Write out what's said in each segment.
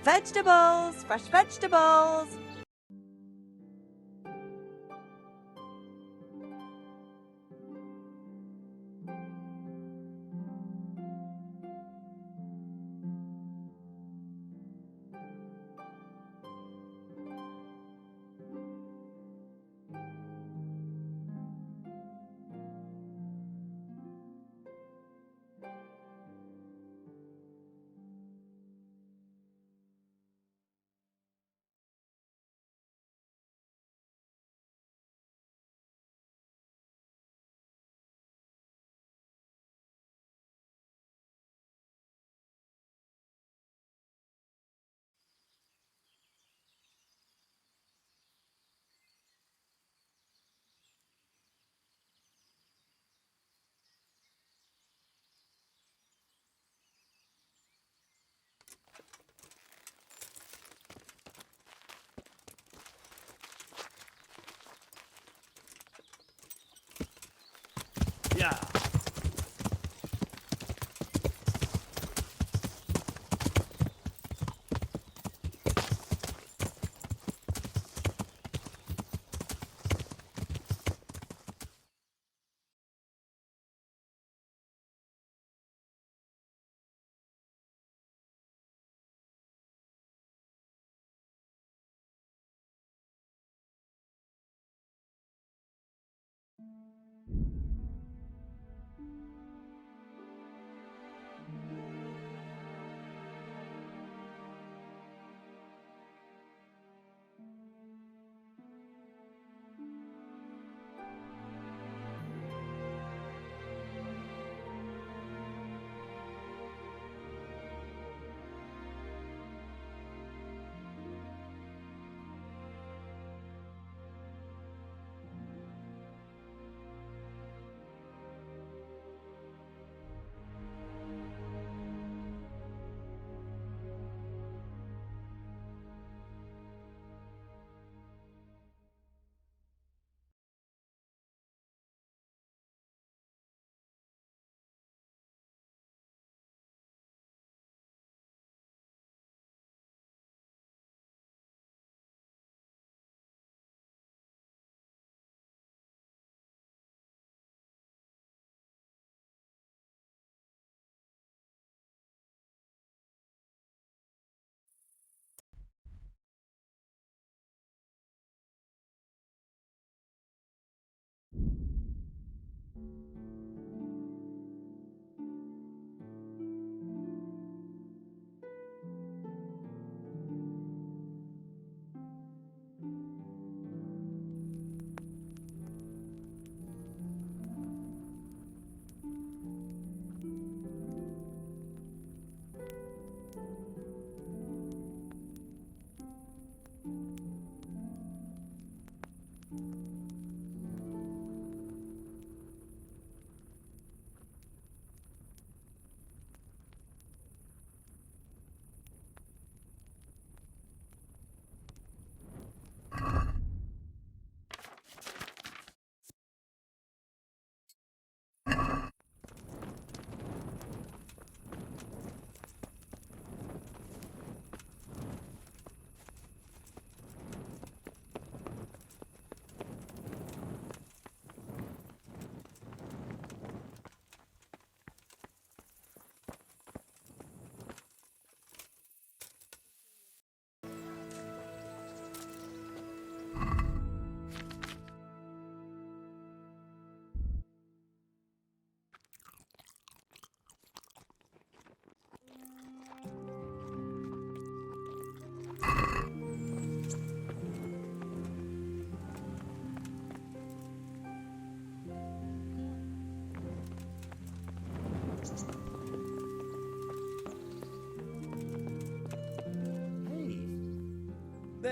Vegetables! Fresh vegetables! Yeah.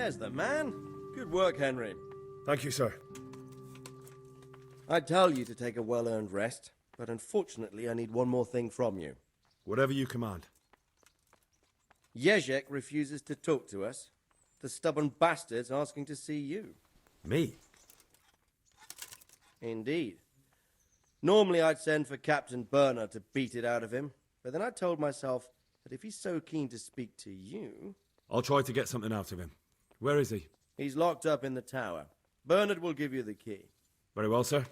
There's the man. Good work, Henry. Thank you, sir. I'd tell you to take a well-earned rest, but unfortunately I need one more thing from you. Whatever you command. JEZHEK refuses to talk to us. The stubborn bastard's asking to see you. Me? Indeed. Normally I'd send for Captain Burner to beat it out of him, but then I told myself that if he's so keen to speak to you, I'll try to get something out of him. Where is he? He's locked up in the tower. Bernard will give you the key. Very well, sir.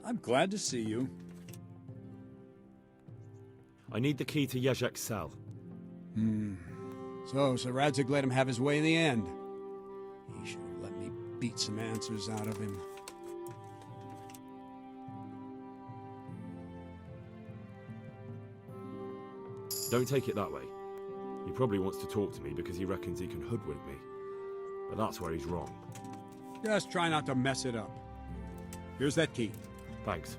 I'm glad to see you. I need the key to JEZHEK's cell. So RADZIG let him have his way in the end. He should have let me beat some answers out of him. Don't take it that way. He probably wants to talk to me because he reckons he can hoodwink me. But that's where he's wrong. Just try not to mess it up. Here's that key. Thanks.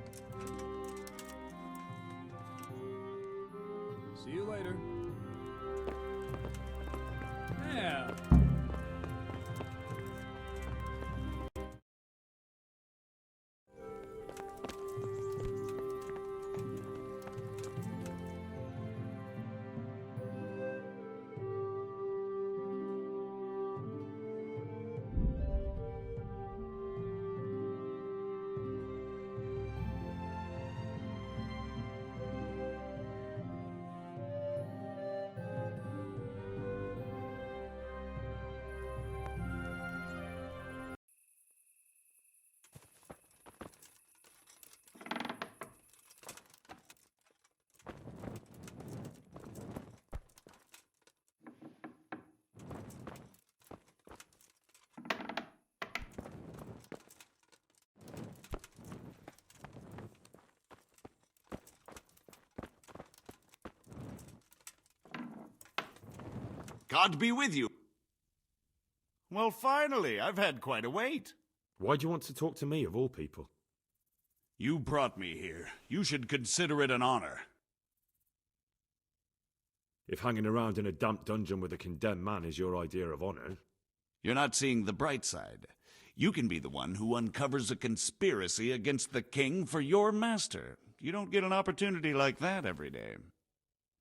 See you later. Yeah. God be with you. Well, finally, I've had quite a wait. Why do you want to talk to me, of all people? You brought me here. You should consider it an honor. If hanging around in a damp dungeon with a condemned man is your idea of honor... You're not seeing the bright side. You can be the one who uncovers a conspiracy against the king for your master. You don't get an opportunity like that every day.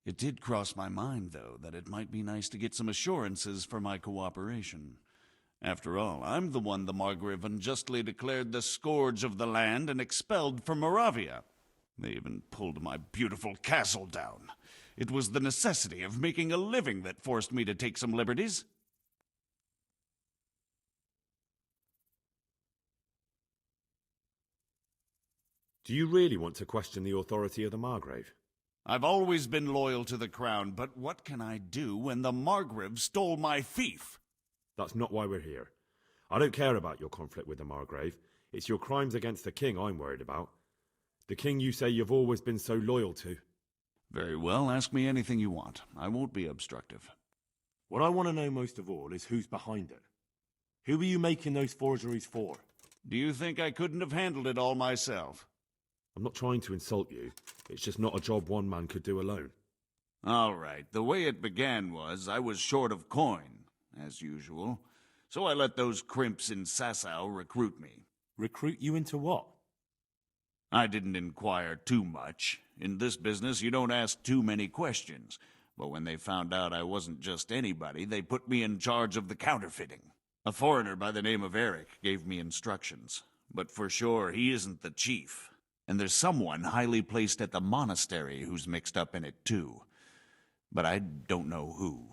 It did cross my mind, though, that it might be nice to get some assurances for my cooperation. After all, I'm the one the Margrave unjustly declared the scourge of the land and expelled from Moravia. They even pulled my beautiful castle down. It was the necessity of making a living that forced me to take some liberties. Do you really want to question the authority of the Margrave? I've always been loyal to the crown, but what can I do when the Margrave stole my fief? That's not why we're here. I don't care about your conflict with the Margrave. It's your crimes against the king I'm worried about. The king you say you've always been so loyal to. Very well, ask me anything you want. I won't be obstructive. What I want to know most of all is who's behind it. Who are you making those forgeries for? Do you think I couldn't have handled it all myself? I'm not trying to insult you. It's just not a job one man could do alone. All right, the way it began was I was short of coin, as usual. So I let those crimps in Sasau recruit me. Recruit you into what? I didn't inquire too much. In this business, you don't ask too many questions. But when they found out I wasn't just anybody, they put me in charge of the counterfeiting. A foreigner by the name of Eric gave me instructions. But for sure, he isn't the chief. And there's someone highly placed at the monastery who's mixed up in it too. But I don't know who.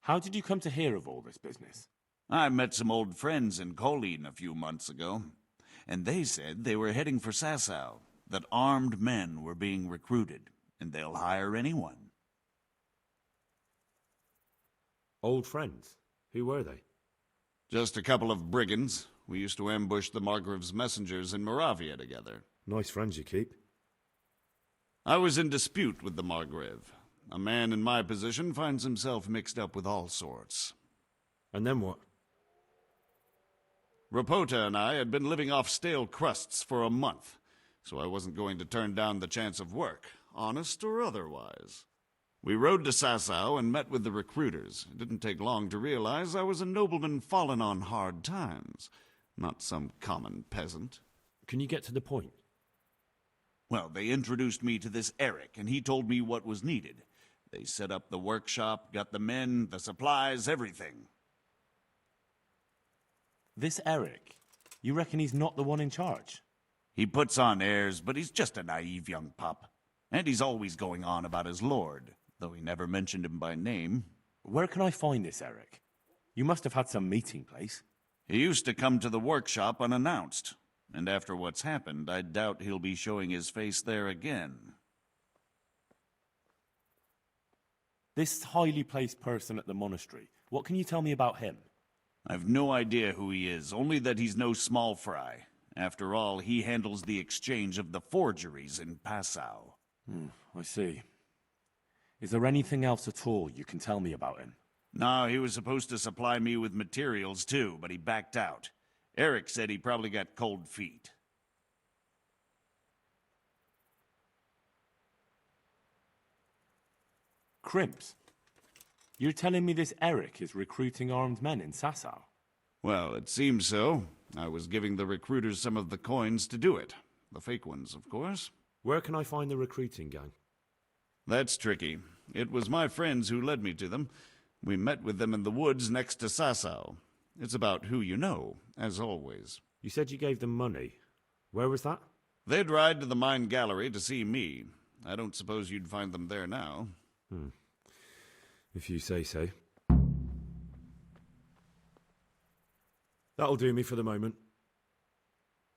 How did you come to hear of all this business? I met some old friends in Colleen a few months ago, and they said they were heading for Sasau, that armed men were being recruited, and they'll hire anyone. Old friends? Who were they? Just a couple of brigands. We used to ambush the Margrave's messengers in Moravia together. Nice friends you keep. I was in dispute with the Margrave. A man in my position finds himself mixed up with all sorts. And then what? Rapota and I had been living off stale crusts for a month, so I wasn't going to turn down the chance of work, honest or otherwise. We rode to Sasau and met with the recruiters. It didn't take long to realize I was a nobleman fallen on hard times, not some common peasant. Can you get to the point? Well, they introduced me to this Eric, and he told me what was needed. They set up the workshop, got the men, the supplies, everything. This Eric, you reckon he's not the one in charge? He puts on airs, but he's just a naive young pup. And he's always going on about his lord, though he never mentioned him by name. Where can I find this Eric? You must have had some meeting place. He used to come to the workshop unannounced, and after what's happened, I doubt he'll be showing his face there again. This highly placed person at the monastery, what can you tell me about him? I've no idea who he is, only that he's no small fry. After all, he handles the exchange of the forgeries in Passau. I see. Is there anything else at all you can tell me about him? No, he was supposed to supply me with materials too, but he backed out. Eric said he probably got cold feet. Crimps? You're telling me this Eric is recruiting armed men in Sasau? Well, it seems so. I was giving the recruiters some of the coins to do it. The fake ones, of course. Where can I find the recruiting gang? That's tricky. It was my friends who led me to them. We met with them in the woods next to Sasau. It's about who you know, as always. You said you gave them money. Where was that? They'd ride to the mine gallery to see me. I don't suppose you'd find them there now. If you say so. That'll do me for the moment.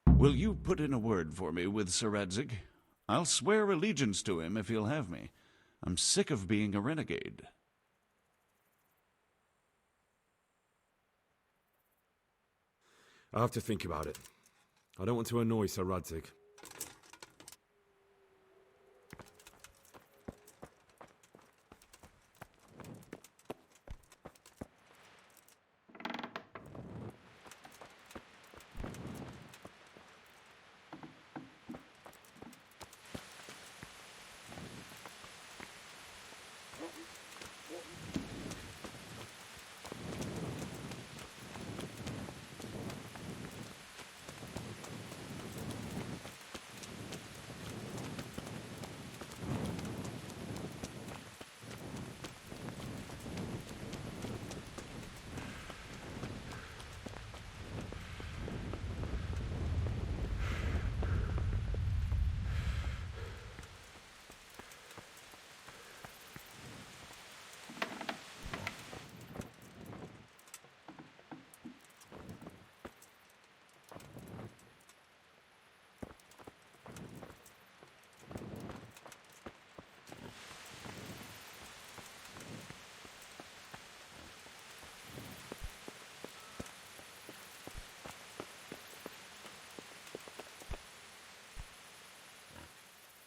Will you put in a word for me with Sir RADZIG? I'll swear allegiance to him if he'll have me. I'm sick of being a renegade. I'll have to think about it. I don't want to annoy Sir RADZIG.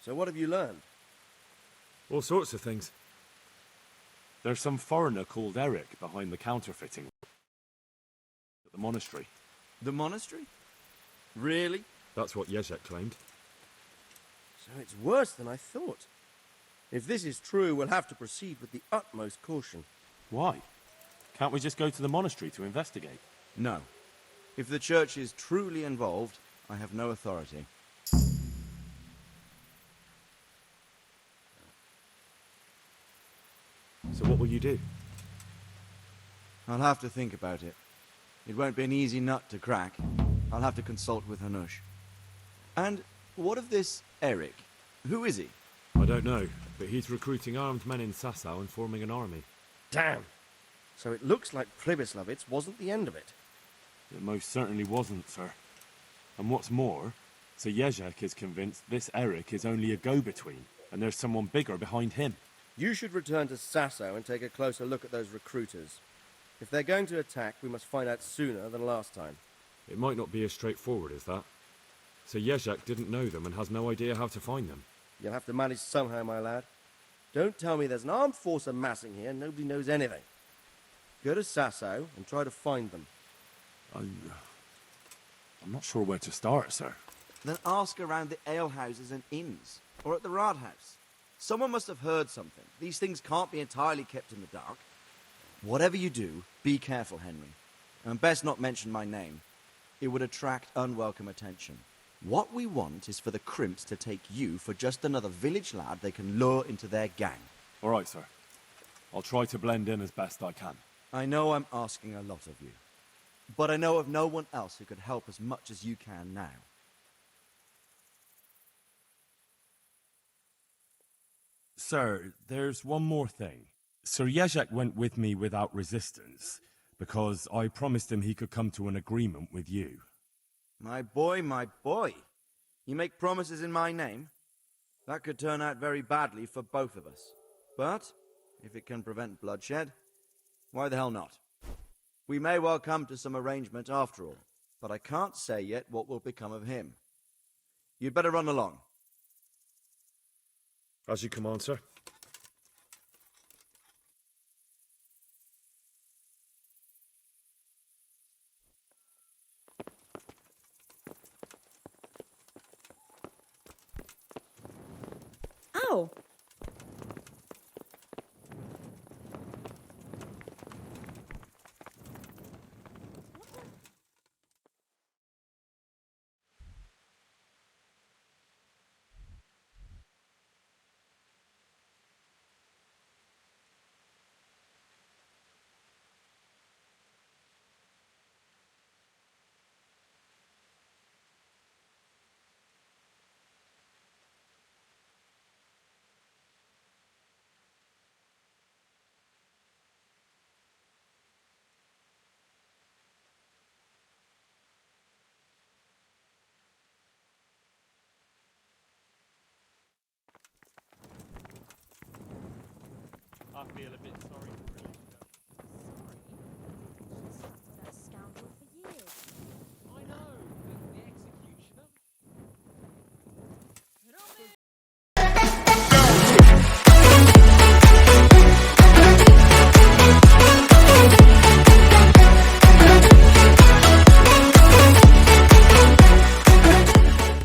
So what have you learned? All sorts of things. There's some foreigner called Eric behind the counterfeiting at the monastery. The monastery? Really? That's what JEZHEK claimed. So it's worse than I thought. If this is true, we'll have to proceed with the utmost caution. Why? Can't we just go to the monastery to investigate? No. If the church is truly involved, I have no authority. So what will you do? I'll have to think about it. It won't be an easy nut to crack. I'll have to consult with Hanush. And what of this Eric? Who is he? I don't know, but he's recruiting armed men in Sasau and forming an army. Damn! So it looks like Pribyslavitz wasn't the end of it. It most certainly wasn't, sir. And what's more, Sir JEZHEK is convinced this Eric is only a go-between, and there's someone bigger behind him. You should return to Sasau and take a closer look at those recruiters. If they're going to attack, we must find out sooner than last time. It might not be as straightforward as that. So JEZHEK didn't know them and has no idea how to find them. You'll have to manage somehow, my lad. Don't tell me there's an armed force amassing here and nobody knows anything. Go to Sasau and try to find them. I'm not sure where to start, sir. Then ask around the alehouses and inns, or at the Rathaus. Someone must have heard something. These things can't be entirely kept in the dark. Whatever you do, be careful, Henry. And best not mention my name. It would attract unwelcome attention. What we want is for the crimps to take you for just another village lad they can lure into their gang. All right, sir. I'll try to blend in as best I can. I know I'm asking a lot of you, but I know of no one else who could help as much as you can now. Sir, there's one more thing. Sir JEZHEK went with me without resistance, because I promised him he could come to an agreement with you. My boy, my boy. You make promises in my name? That could turn out very badly for both of us. But, if it can prevent bloodshed, why the hell not? We may well come to some arrangement after all, but I can't say yet what will become of him. You'd better run along. As you command, sir. Oh, I feel a bit sorry